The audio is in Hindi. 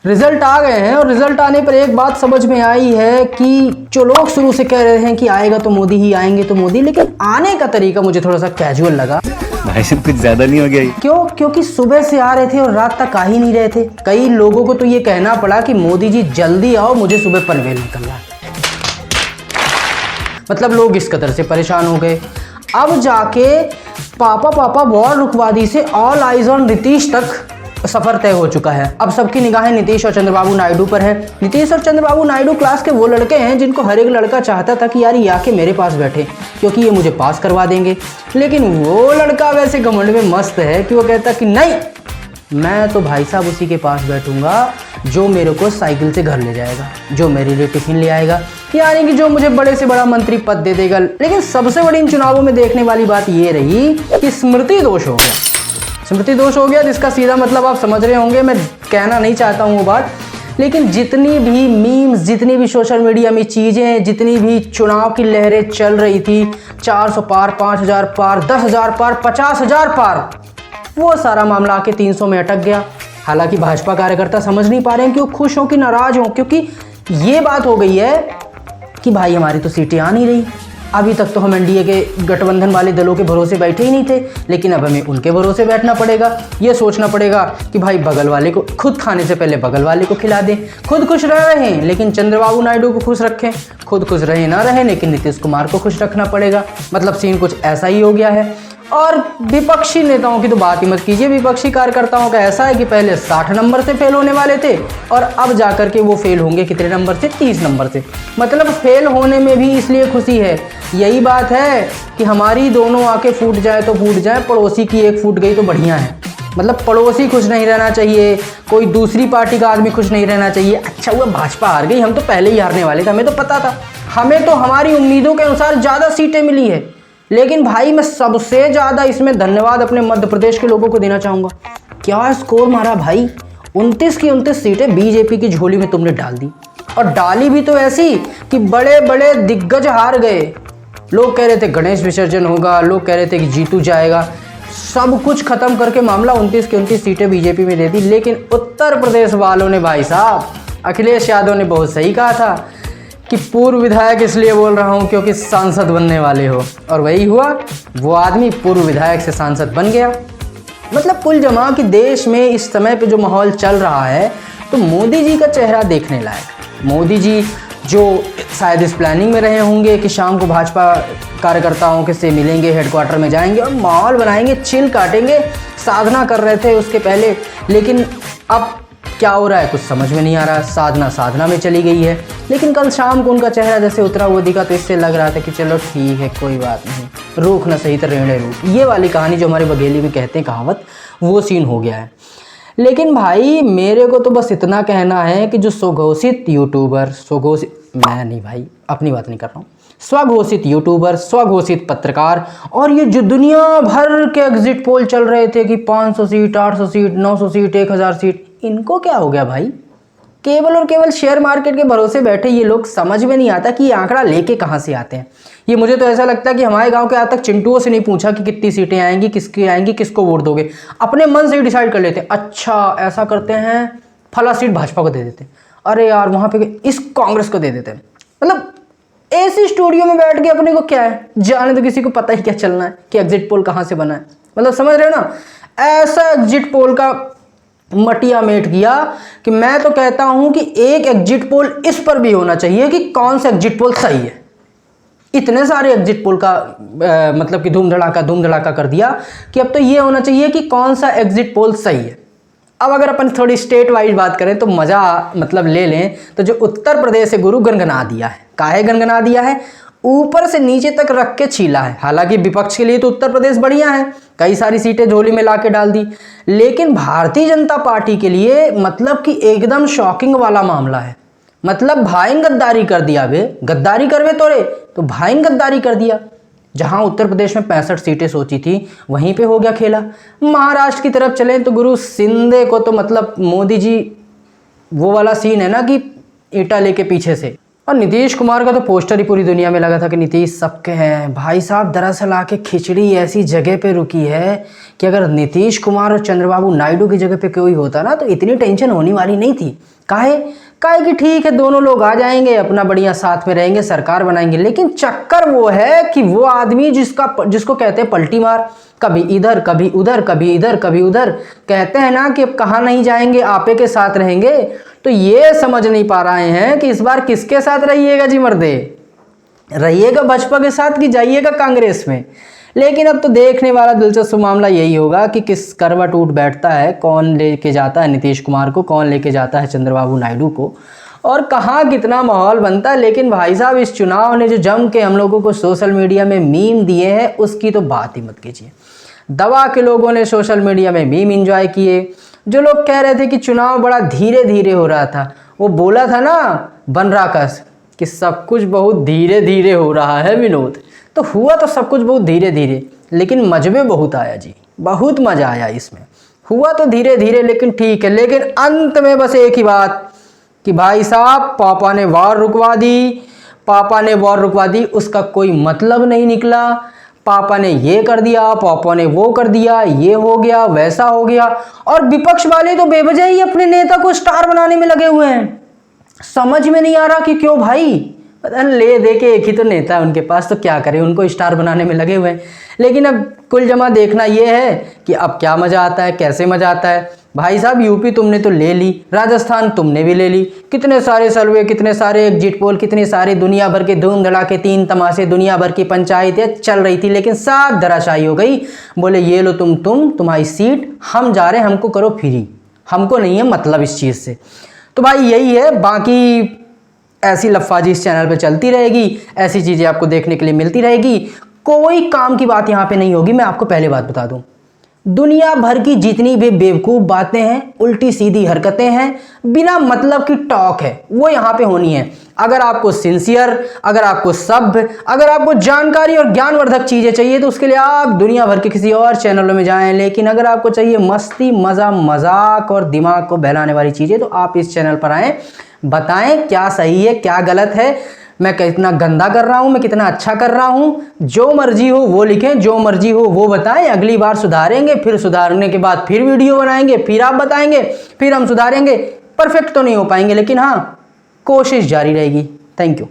रिजल्ट आ गए हैं और रिजल्ट आने पर एक बात समझ में आई है कि जो लोग शुरू से कह रहे हैं कि आएगा तो मोदी ही, आएंगे तो मोदी, लेकिन आने का तरीका मुझे थोड़ा सा कैजुअल लगा। भाई साहब कुछ ज्यादा नहीं हो गया ये? क्यों? क्योंकि सुबह से आ रहे थे और रात तक आ ही नहीं रहे थे। कई लोगों को तो ये कहना पड़ा कि मोदी जी जल्दी आओ, मुझे सुबह पनवेल निकलना है। मतलब लोग इस कदर से परेशान हो गए। अब जाके पापा वॉर रुकवादी से ऑल आइज ऑन नीतीश तक सफर तय हो चुका है। अब सबकी निगाहें नीतीश और चंद्रबाबू नायडू पर है। नीतीश और चंद्रबाबू नायडू क्लास के वो लड़के हैं जिनको हर एक लड़का चाहता था कि यार ये आके मेरे पास बैठे क्योंकि ये मुझे पास करवा देंगे। लेकिन वो लड़का वैसे घमंड में मस्त है कि वो कहता कि नहीं, मैं तो भाई साहब उसी के पास बैठूंगा जो मेरे को साइकिल से घर ले जाएगा, जो मेरे लिए टिफिन ले आएगा, यानी कि जो मुझे बड़े से बड़ा मंत्री पद दे देगा। लेकिन सबसे बड़ी इन चुनावों में देखने वाली बात ये रही कि स्मृति दोष हो गया। स्मृति दोष हो गया जिसका सीधा मतलब आप समझ रहे होंगे, मैं कहना नहीं चाहता हूँ वो बात, लेकिन जितनी भी मीम्स, जितनी भी सोशल मीडिया में चीज़ें, जितनी भी चुनाव की लहरें चल रही थी, 400 पार, 5000 पार, 10,000 पार, 50,000 पार, वो सारा मामला आके 300 में अटक गया। हालांकि भाजपा कार्यकर्ता समझ नहीं पा रहे हैं कि वो खुश हों कि नाराज हों, क्योंकि ये बात हो गई है कि भाई हमारी तो सीटें आ नहीं रही। अभी तक तो हम एनडीए के गठबंधन वाले दलों के भरोसे बैठे ही नहीं थे, लेकिन अब हमें उनके भरोसे बैठना पड़ेगा। ये सोचना पड़ेगा कि भाई बगल वाले को, खुद खाने से पहले बगल वाले को खिला दें। खुद खुश रह रहे हैं लेकिन चंद्रबाबू नायडू को खुश रखें, खुद खुश रहे ना रहे लेकिन नीतीश कुमार को खुश रखना पड़ेगा। मतलब सीन कुछ ऐसा ही हो गया है। और विपक्षी नेताओं की तो बात ही मत कीजिए। विपक्षी कार्यकर्ताओं का ऐसा है कि पहले 60 नंबर से फेल होने वाले थे और अब जाकर के वो फेल होंगे कितने नंबर से? 30 नंबर से। मतलब फेल होने में भी इसलिए खुशी है। यही बात है कि हमारी दोनों आके फूट जाए तो फूट जाए, पड़ोसी की एक फूट गई तो बढ़िया है। मतलब पड़ोसी खुश नहीं रहना चाहिए, कोई दूसरी पार्टी का आदमी खुश नहीं रहना चाहिए। अच्छा हुआ भाजपा हार गई, हम तो पहले ही हारने वाले थे, हमें तो पता था। हमें तो हमारी उम्मीदों के अनुसार ज़्यादा सीटें मिली है। लेकिन भाई मैं सबसे ज़्यादा इसमें धन्यवाद अपने मध्य प्रदेश के लोगों को देना चाहूँगा। क्या स्कोर मारा भाई, 29 की 29 सीटें बीजेपी की झोली में तुमने डाल दी। और डाली भी तो ऐसी कि बड़े बड़े दिग्गज हार गए। लोग कह रहे थे गणेश विसर्जन होगा, लोग कह रहे थे कि जीतू जाएगा। सब कुछ खत्म करके मामला 29 की 29 सीटें बीजेपी में दे दी। लेकिन उत्तर प्रदेश वालों ने, भाई साहब अखिलेश यादव ने बहुत सही कहा था कि पूर्व विधायक इसलिए बोल रहा हूँ क्योंकि सांसद बनने वाले हो, और वही हुआ। वो आदमी पूर्व विधायक से सांसद बन गया। मतलब कुल जमा कि देश में इस समय पे जो माहौल चल रहा है तो मोदी जी का चेहरा देखने लायक। मोदी जी जो शायद इस प्लानिंग में रहे होंगे कि शाम को भाजपा कार्यकर्ताओं के से मिलेंगे, हेडक्वार्टर में जाएंगे और माहौल बनाएंगे, चिल काटेंगे, साधना कर रहे थे उसके पहले। लेकिन अब क्या हो रहा है कुछ समझ में नहीं आ रहा। साधना में चली गई है। लेकिन कल शाम को उनका चेहरा जैसे उतरा हुआ दिखा तो इससे लग रहा था कि चलो ठीक है, कोई बात नहीं, रूख ना सही तो रेड़े रूख। ये वाली कहानी जो हमारे बघेली में कहते हैं कहावत, वो सीन हो गया है। लेकिन भाई मेरे को तो बस इतना कहना है कि जो स्वघोषित यूट्यूबर, मैं नहीं भाई अपनी बात नहीं कर रहा हूँ, स्वघोषित यूट्यूबर, स्वघोषित पत्रकार, और ये जो दुनिया भर के एग्जिट पोल चल रहे थे कि 500 सीट, 800 सीट, 900 सीट, 1000 सीट, इनको क्या हो गया भाई? केवल और केवल शेयर मार्केट के भरोसे बैठे ये लोग। समझ में नहीं आता कि ये आंकड़ा लेके कहाँ से आते हैं। ये मुझे तो ऐसा लगता है कि हमारे गांव के आज तक चिंटुओं से नहीं पूछा कि कितनी सीटें आएंगी, किसकी आएंगी, किसको वोट दोगे। अपने मन से ही डिसाइड कर लेते हैं। अच्छा ऐसा करते हैं, फला सीट भाजपा को दे देते हैं, अरे यार वहाँ पे इस कांग्रेस को दे देते हैं। मतलब ऐसी स्टूडियो में बैठ के अपने को क्या है, जाने तो किसी को पता ही क्या चलना है कि एग्जिट पोल कहाँ से बना है। मतलब समझ रहे हो ना, ऐसा एग्जिट पोल का मटिया मेट किया कि मैं तो कहता हूं कि एक एग्जिट पोल इस पर भी होना चाहिए कि कौन सा एग्जिट पोल सही है। इतने सारे एग्जिट पोल का मतलब कि धूम धड़ाका कर दिया कि अब तो ये होना चाहिए कि कौन सा एग्जिट पोल सही है। अब अगर अपन थोड़ी स्टेट वाइज बात करें तो मज़ा मतलब ले लें तो जो उत्तर प्रदेश से गुरु गनगना दिया है। काहे गनगना दिया है? ऊपर से नीचे तक रख के छीला है। हालांकि विपक्ष के लिए तो उत्तर प्रदेश बढ़िया है, कई सारी सीटें झोली में लाके डाल दी। लेकिन भारतीय जनता पार्टी के लिए मतलब कि एकदम शॉकिंग वाला मामला है। मतलब भाईन गद्दारी कर दिया बे, गद्दारी करवे तोरे तो भाईन गद्दारी कर दिया। जहां उत्तर प्रदेश में 65 सीटें सोची थी वहीं पे हो गया खेला। महाराष्ट्र की तरफ चलें तो गुरु शिंदे को तो मतलब मोदी जी वो वाला सीन है ना कि ईंटा लेके पीछे से। और नीतीश कुमार का तो पोस्टर ही पूरी दुनिया में लगा था कि नीतीश सबके हैं। भाई साहब दरअसल आके खिचड़ी ऐसी जगह पे रुकी है कि अगर नीतीश कुमार और चंद्रबाबू नायडू की जगह पे कोई होता ना तो इतनी टेंशन होने वाली नहीं थी। काहे काहे कि ठीक है दोनों लोग आ जाएंगे, अपना बढ़िया साथ में रहेंगे, सरकार बनाएंगे। लेकिन चक्कर वो है कि वो आदमी जिसको कहते हैं पलटी मार, कभी इधर कभी उधर, कभी इधर कभी उधर, कहते हैं ना कि अब कहाँ नहीं जाएंगे, आपे के साथ रहेंगे। तो ये समझ नहीं पा रहे हैं कि इस बार किसके साथ रहिएगा जी मर्दे, रहिएगा भाजपा के साथ कि जाइएगा कांग्रेस में। लेकिन अब तो देखने वाला दिलचस्प मामला यही होगा कि किस करवट उठ बैठता है, कौन लेके जाता है नीतीश कुमार को, कौन लेके जाता है चंद्रबाबू नायडू को, और कहाँ कितना माहौल बनता है। लेकिन भाई साहब इस चुनाव ने जो जम के हम लोगों को सोशल मीडिया में मीम दिए हैं उसकी तो बात ही मत कीजिए। दवा के लोगों ने सोशल मीडिया में मीम एंजॉय किए। जो लोग कह रहे थे कि चुनाव बड़ा धीरे धीरे हो रहा था, वो बोला था ना बनराकस कि सब कुछ बहुत धीरे धीरे हो रहा है विनोद, तो हुआ तो सब कुछ बहुत धीरे धीरे, लेकिन मजबे बहुत आया जी, बहुत मज़ा आया इसमें। हुआ तो धीरे धीरे लेकिन ठीक है। लेकिन अंत में बस एक ही बात कि भाई साहब पापा ने वॉर रुकवा दी, पापा ने वॉर रुकवा दी, उसका कोई मतलब नहीं निकला। पापा ने ये कर दिया, पापा ने वो कर दिया, ये हो गया वैसा हो गया, और विपक्ष वाले तो बेवजह ही अपने नेता को स्टार बनाने में लगे हुए हैं। समझ में नहीं आ रहा कि क्यों भाई, पता नहीं ले दे के एक ही तो नेता है उनके पास, तो क्या करें, उनको स्टार बनाने में लगे हुए हैं। लेकिन अब कुल जमा देखना ये है कि अब क्या मज़ा आता है, कैसे मज़ा आता है। भाई साहब यूपी तुमने तो ले ली, राजस्थान तुमने भी ले ली, कितने सारे सर्वे, कितने सारे एग्जिट पोल, कितने सारे दुनिया भर के धूम धड़ाके, तीन तमाशे, दुनिया भर की पंचायतें चल रही थी, लेकिन सब धराशायी हो गई। बोले ये लो तुम्हारी सीट, हम जा रहे हैं, हमको करो फ्री, हमको नहीं है मतलब इस चीज़ से। तो भाई यही है, बाकी ऐसी लफाजी इस चैनल पे चलती रहेगी, ऐसी चीज़ें आपको देखने के लिए मिलती रहेगी। कोई काम की बात यहाँ पे नहीं होगी। मैं आपको पहले बात बता दूं, दुनिया भर की जितनी भी बेवकूफ़ बातें हैं, उल्टी सीधी हरकतें हैं, बिना मतलब की टॉक है, वो यहाँ पे होनी है। अगर आपको सिंसियर, अगर आपको सभ्य, अगर आपको जानकारी और ज्ञानवर्धक चीज़ें चाहिए तो उसके लिए आप दुनिया भर के किसी और चैनलों में जाएं। लेकिन अगर आपको चाहिए मस्ती, मज़ा, मजाक और दिमाग को बहलाने वाली चीज़ें तो आप इस चैनल पर आएँ, बताएं क्या सही है क्या गलत है, मैं कितना गंदा कर रहा हूं, मैं कितना अच्छा कर रहा हूं। जो मर्जी हो वो लिखें, जो मर्जी हो वो बताएं। अगली बार सुधारेंगे, फिर सुधारने के बाद फिर वीडियो बनाएंगे, फिर आप बताएंगे, फिर हम सुधारेंगे। परफेक्ट तो नहीं हो पाएंगे लेकिन हाँ कोशिश जारी रहेगी। Thank you.